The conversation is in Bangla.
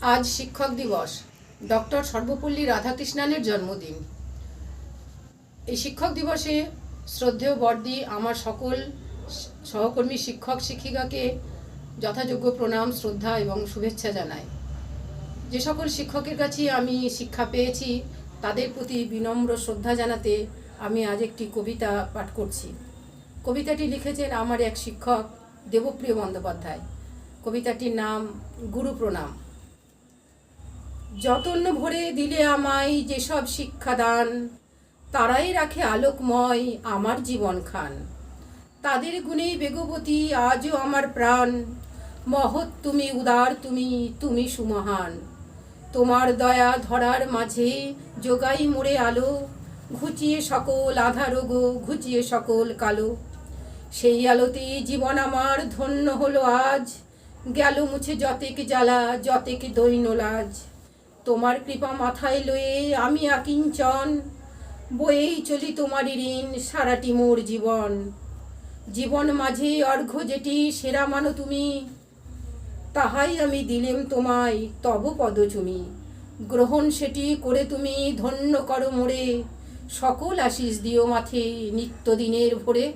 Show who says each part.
Speaker 1: আজ শিক্ষক দিবস। ডক্টর সর্বপল্লী রাধাকৃষ্ণানের জন্মদিন। এই শিক্ষক দিবসে শ্রদ্ধেয় বড়দি আমার সকল সহকর্মী শিক্ষক শিক্ষিকাকে যথাযোগ্য প্রণাম, শ্রদ্ধা এবং শুভেচ্ছা জানাই। যে সকল শিক্ষকের কাছে আমি শিক্ষা পেয়েছি তাদের প্রতি বিনম্র শ্রদ্ধা জানাতে আমি আজ একটি কবিতা পাঠ করছি। কবিতাটি লিখেছেন আমার এক শিক্ষক দেবপ্রিয় বন্দ্যোপাধ্যায়। কবিতাটির নাম গুরু প্রণাম। যতন ভরে দিলে আমায় যেসব শিক্ষাদান, তারাই রাখে আলোকময় আমার জীবনখান। তাদের গুণেই বেগবতী আজও আমার প্রাণ। মহৎ তুমি, উদার তুমি, তুমি সুমহান। তোমার দয়া ধরার মাঝে যোগাই মোড়ে আলো, ঘুচিয়ে সকল আধার গো, ঘুচিয়ে সকল কালো। সেই আলোতে জীবন আমার ধন্য হলো আজ, গেল মুছে যতেক জ্বালা, যতেক দৈন্য লাজ। তোমার কৃপা মাথায় লয়ে আমি আকিঞ্চন, বয়েই চলি তোমারই ঋণ সারাটি মোর জীবন। জীবন মাঝে অর্ঘ্য যেটি সেরা মানো তুমি, তাহাই আমি দিলেম তোমায় তব পদচুমি। গ্রহণ সেটি করে তুমি ধন্য করো মোরে, সকল আশিস দিও মাথে নিত্যদিনের ভোরে।